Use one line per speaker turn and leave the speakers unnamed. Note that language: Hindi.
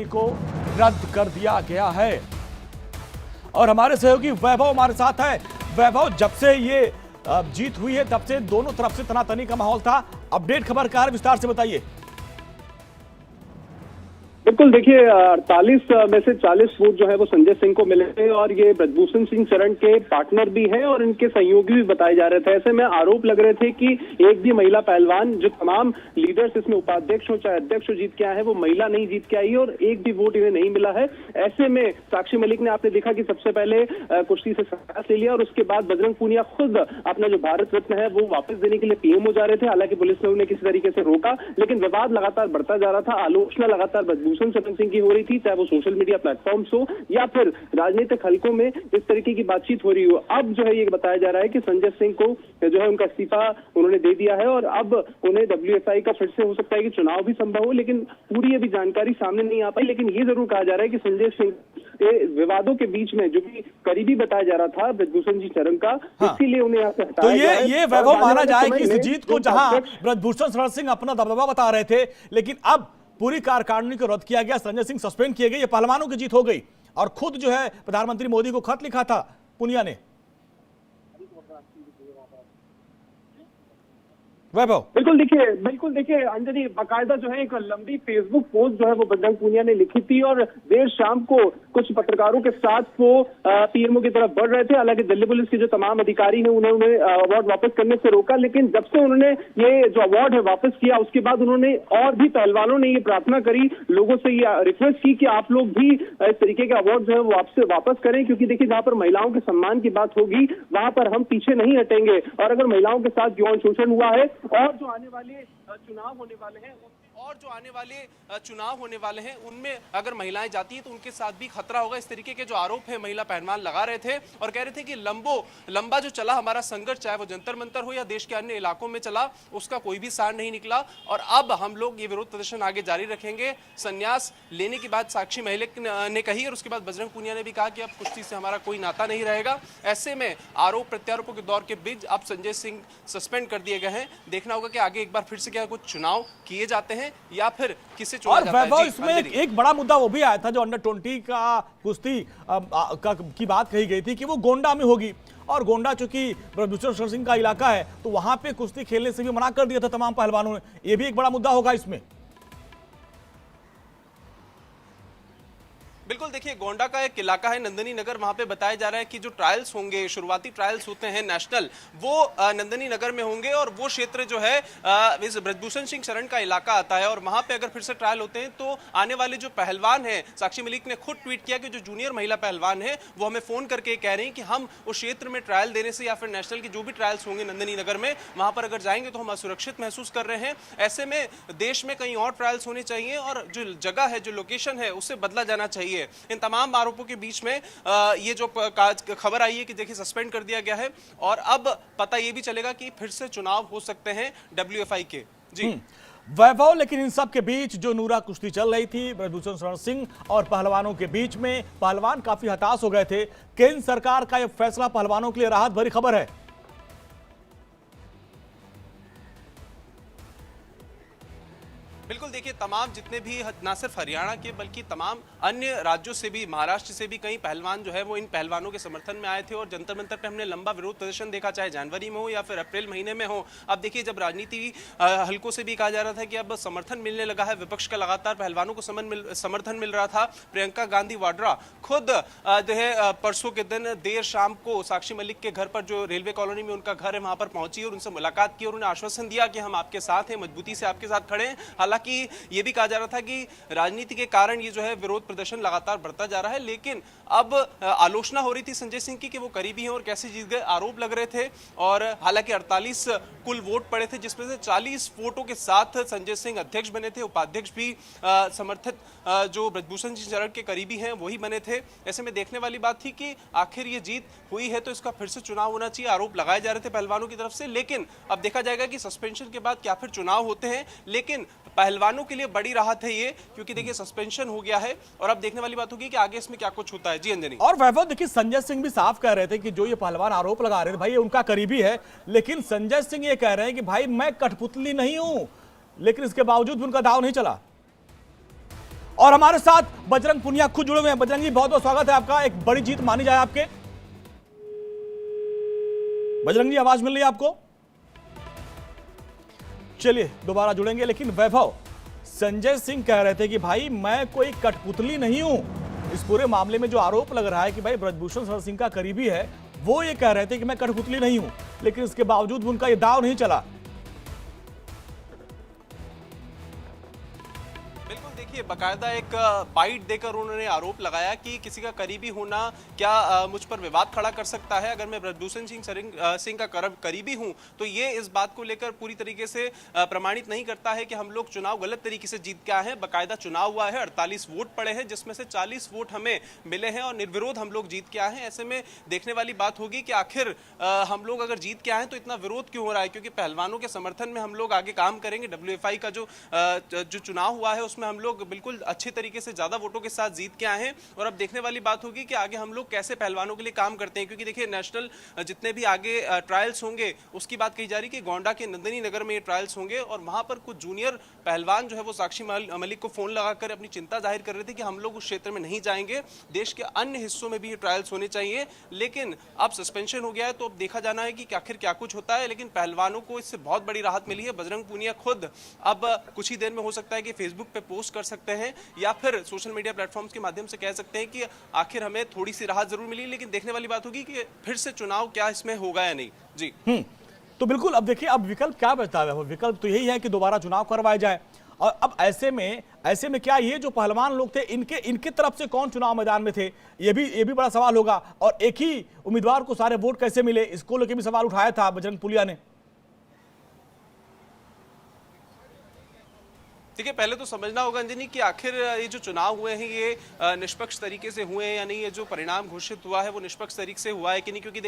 को रद्द कर दिया गया है। और हमारे सहयोगी वैभव हमारे साथ है। वैभव, जब से ये जीत हुई है तब से दोनों तरफ से तनातनी का माहौल था। अपडेट खबर क्या है, विस्तार से बताइए।
बिल्कुल, देखिए 48 में से 40 वोट जो है वो संजय सिंह को मिले थे और ये ब्रजभूषण सिंह शरण के पार्टनर भी हैं और इनके सहयोगी भी बताए जा रहे थे। ऐसे में आरोप लग रहे थे कि एक भी महिला पहलवान, जो तमाम लीडर्स इसमें उपाध्यक्ष हो चाहे अध्यक्ष हो जीत के आए हैं, वो महिला नहीं जीत के आई और एक भी वोट इन्हें नहीं मिला है। ऐसे में साक्षी मलिक ने, आपने देखा कि सबसे पहले कुश्ती से संन्यास ले लिया और उसके बाद बजरंग पूनिया खुद अपना जो भारत रत्न है वो वापस देने के लिए पीएम हो जा रहे थे। हालांकि पुलिस ने उन्हें किसी तरीके से रोका, लेकिन विवाद लगातार बढ़ता जा रहा था। आलोचना लगातार ब्रजभूषण शरण सिंह की हो रही थी, चाहे वो सोशल मीडिया प्लेटफॉर्म्स हो या फिर राजनीतिक हलकों में इस तरीके की बातचीत हो रही हो। अब जो है ये बताया जा रहा है कि संजय सिंह को जो है उनका इस्तीफा उन्होंने दे दिया है और अब उन्हें WSI का फिर से हो सकता है कि चुनाव भी संभव हो, लेकिन पूरी अभी जानकारी सामने नहीं आ पाई। लेकिन ये जरूर कहा जा रहा है कि संजय सिंह के विवादों के बीच में जो कि करीबी बताया जा रहा था ब्रजभूषण जी शरण का, इसीलिए उन्हें यहाँ से हटाया गया है।
तो ये वैभव माना जाए कि इस जीत को जहां ब्रजभूषण शरण सिंह अपना दबदबा बता रहे थे, लेकिन अब पूरी कार्यकारिणी को रद्द किया गया, संजय सिंह सस्पेंड किए गए, ये पहलवानों की जीत हो गई। और खुद जो है प्रधानमंत्री मोदी को खत लिखा था पुनिया ने। वैभव,
बिल्कुल देखिए अंजनी, बाकायदा जो है एक लंबी फेसबुक पोस्ट जो है वो बजरंग पूनिया ने लिखी थी और देर शाम को कुछ पत्रकारों के साथ वो पीएमओ की तरफ बढ़ रहे थे। हालांकि दिल्ली पुलिस के जो तमाम अधिकारी हैं उन्होंने अवार्ड वापस करने से रोका, लेकिन जब से उन्होंने ये जो अवार्ड है वापस किया उसके बाद उन्होंने और भी पहलवानों ने ये प्रार्थना करी, लोगों से ये रिक्वेस्ट की कि आप लोग भी इस तरीके के अवार्ड जो है वो वापस करें, क्योंकि देखिए जहां पर महिलाओं के सम्मान की बात होगी वहां पर हम पीछे नहीं हटेंगे। और अगर महिलाओं के साथ यौन शोषण हुआ है और जो आने वाले चुनाव होने वाले हैं उनमें अगर महिलाएं जाती हैं तो उनके साथ भी खतरा होगा। इस तरीके के जो आरोप है महिला पहलवान लगा रहे थे और कह रहे थे कि लंबा जो चला हमारा संघर्ष, चाहे वो जंतर मंतर हो या देश के अन्य इलाकों में चला, उसका कोई भी सार नहीं निकला और अब हम लोग ये विरोध प्रदर्शन आगे जारी रखेंगे। संन्यास लेने की बात साक्षी मलिक ने कही और उसके बाद बजरंग पूनिया ने भी कहा कि अब कुश्ती से हमारा कोई नाता नहीं रहेगा। ऐसे में आरोप प्रत्यारोपों के दौर के बीच अब संजय सिंह सस्पेंड कर दिए गए हैं। देखना होगा कि आगे एक बार फिर से क्या कुछ चुनाव किए जाते हैं या फिर किसे चुना जाता है।
इसमें एक बड़ा मुद्दा वो भी आया था, जो अंडर 20 का कुश्ती की बात कही गई थी कि वो गोंडा में होगी और गोंडा चूंकि ब्रजभूषण शरण सिंह का इलाका है तो वहां पे कुश्ती खेलने से भी मना कर दिया था तमाम पहलवानों ने। ये भी एक बड़ा मुद्दा होगा इसमें।
बिल्कुल, देखिए गोंडा का एक इलाका है नंदनी नगर, वहां पे बताया जा रहा है कि जो ट्रायल्स होंगे, शुरुआती ट्रायल्स होते हैं नेशनल, वो नंदनी नगर में होंगे और वो क्षेत्र जो है इस ब्रजभूषण सिंह शरण का इलाका आता है और वहां पे अगर फिर से ट्रायल होते हैं तो आने वाले जो पहलवान हैं, साक्षी मलिक ने खुद ट्वीट किया कि जो जूनियर महिला पहलवान है वो हमें फोन करके कह रहे हैं कि हम उस क्षेत्र में ट्रायल देने से या फिर नेशनल की जो भी ट्रायल्स होंगे नंदनी नगर में, वहां पर अगर जाएंगे तो हम असुरक्षित महसूस कर रहे हैं। ऐसे में देश में कहीं और ट्रायल्स होने चाहिए और जो जगह है, जो लोकेशन है, उससे बदला जाना चाहिए। इन तमाम आरोपों के बीच में ये जो खबर आई है कि देखिए सस्पेंड कर दिया गया है और अब पता ये भी चलेगा कि फिर से चुनाव हो सकते हैं WFI के। जी
वैभव, लेकिन इन सब के बीच जो नूरा कुश्ती चल रही थी ब्रजभूषण शरण सिंह और पहलवानों के बीच में, पहलवान काफी हताश हो गए थे। केंद्र सरकार का यह फैसला पहलवानों के लिए राहत भरी खबर है।
बिल्कुल, देखिए तमाम जितने भी ना सिर्फ हरियाणा के बल्कि तमाम अन्य राज्यों से भी, महाराष्ट्र से भी कई पहलवान जो है वो इन पहलवानों के समर्थन में आए थे और जंतर मंतर पे हमने लंबा विरोध प्रदर्शन देखा, चाहे जनवरी में हो या फिर अप्रैल महीने में हो। अब देखिए जब राजनीति हलकों से भी कहा जा रहा था कि अब समर्थन मिलने लगा है, विपक्ष का लगातार पहलवानों को समर्थन मिल रहा था। प्रियंका गांधी वाड्रा खुद जो है परसों के दिन देर शाम को साक्षी मलिक के घर पर, जो रेलवे कॉलोनी में उनका घर है, वहां पर पहुंची और उनसे मुलाकात की और उन्हें आश्वासन दिया कि हम आपके साथ हैं, मजबूती से आपके साथ खड़े हैं। हालांकि ये भी कहा जा रहा था कि राजनीति के कारण ये जो है विरोध प्रदर्शन लगातार बढ़ता जा रहा है, लेकिन अब आलोचना हो रही थी संजय सिंह की कि वो करीबी हैं और कैसे जीत गए, आरोप लग रहे थे। और हालांकि 48 कुल वोट पड़े थे जिसमें से 40 वोटों के साथ संजय सिंह अध्यक्ष बने थे, उपाध्यक्ष भी समर्थित जो ब्रजभूषण सिंह शरण के करीबी हैं वही बने थे। ऐसे में देखने वाली बात थी कि आखिर ये जीत हुई है तो इसका फिर से चुनाव होना चाहिए। आरोप लगाए जा रहे थे पहलवानों की तरफ से, लेकिन अब देखा जाएगा कि सस्पेंशन के बाद क्या फिर चुनाव होते हैं। लेकिन पहलवानों के लिए बड़ी राहत है ये, क्योंकि देखिए सस्पेंशन हो गया है और अब देखने वाली बात होगी कि आगे इसमें क्या कुछ होता है। जी अंजनी।
और वैभव, देखिए संजय सिंह भी साफ कह रहे थे कि जो ये पहलवान आरोप लगा रहे थे भाई ये उनका करीबी है, लेकिन संजय सिंह ये कह रहे हैं कि भाई मैं कठपुतली नहीं हूं, लेकिन इसके बावजूद भी उनका दाव नहीं चला। और हमारे साथ बजरंग पुनिया खुद जुड़े हुए हैं। बजरंग जी, बहुत बहुत स्वागत है आपका। एक बड़ी जीत मानी जाए आपके। बजरंग जी, आवाज मिल रही है आपको? चलिए दोबारा जुड़ेंगे। लेकिन वैभव, संजय सिंह कह रहे थे कि भाई मैं कोई कठपुतली नहीं हूं। इस पूरे मामले में जो आरोप लग रहा है कि भाई ब्रजभूषण शरण सिंह का करीबी है, वो ये कह रहे थे कि मैं कठपुतली नहीं हूं, लेकिन इसके बावजूद भी उनका ये दाव नहीं चला।
बिल्कुल, देखिए बाकायदा एक बाइट देकर उन्होंने आरोप लगाया कि किसी का करीबी होना क्या मुझ पर विवाद खड़ा कर सकता है। अगर मैं ब्रजभूषण सिंह का करीबी हूं तो ये इस बात को लेकर पूरी तरीके से प्रमाणित नहीं करता है कि हम लोग चुनाव गलत तरीके से जीत के आए हैं। बाकायदा चुनाव हुआ है, 48 वोट पड़े हैं, जिसमें से 40 वोट हमें मिले हैं और निर्विरोध हम लोग जीत के आए हैं। ऐसे में देखने वाली बात होगी कि आखिर हम लोग अगर जीत के आए हैं तो इतना विरोध क्यों हो रहा है, क्योंकि पहलवानों के समर्थन में हम लोग आगे काम करेंगे। WFI का जो चुनाव हुआ है उसमें हम लोग बिल्कुल अच्छे तरीके से ज्यादा वोटों के साथ जीत के आए हैं। और अब देखने वाली बात होगी कि आगे हम लोग कैसे पहलवानों के लिए काम करते हैं, क्योंकि देखिए नेशनल जितने भी आगे ट्रायल्स होंगे उसकी बात कही जा रही है कि गोंडा के नंदिनी नगर में ये ट्रायल्स होंगे और वहां पर कुछ जूनियर पहलवान जो है वो साक्षी मलिक को फोन लगाकर अपनी चिंता जाहिर कर रहे थे कि हम लोग उस क्षेत्र में नहीं जाएंगे, देश के अन्य हिस्सों में भी ये ट्रायल्स होने चाहिए। लेकिन अब सस्पेंशन हो गया है तो अब देखा जाना है कि आखिर क्या कुछ होता है। लेकिन पहलवानों को इससे बहुत बड़ी राहत मिली है। बजरंग पूनिया खुद अब कुछ ही देर में हो सकता है कि फेसबुक पे पोस्ट कर सकते हैं या फिर सोशल मीडिया प्लेटफॉर्म्स के माध्यम से कह सकते हैं कि आखिर हमें थोड़ी सी राहत जरूर मिली। लेकिन देखने वाली बात होगी कि फिर से चुनाव क्या इसमें होगा या नहीं। जी
तो बिल्कुल, अब देखिए अब विकल्प क्या बचता है? विकल्प तो यही है कि दोबारा चुनाव करवाए जाए। और अब ऐसे में क्या ये जो पहलवान लोग थे, इनके तरफ से कौन चुनाव मैदान में थे, ये भी बड़ा सवाल होगा। और एक ही उम्मीदवार को सारे वोट कैसे मिले, इसको लेकर भी सवाल उठाया था बजरंग पुनिया ने।
देखिए, पहले तो समझना होगा अंजनी कि आखिर ये जो चुनाव हुए हैं ये निष्पक्ष तरीके से हुए हैं या नहीं, ये जो परिणाम घोषित हुआ है वो निष्पक्ष तरीके से हुआ है कि नहीं, क्योंकि देखिए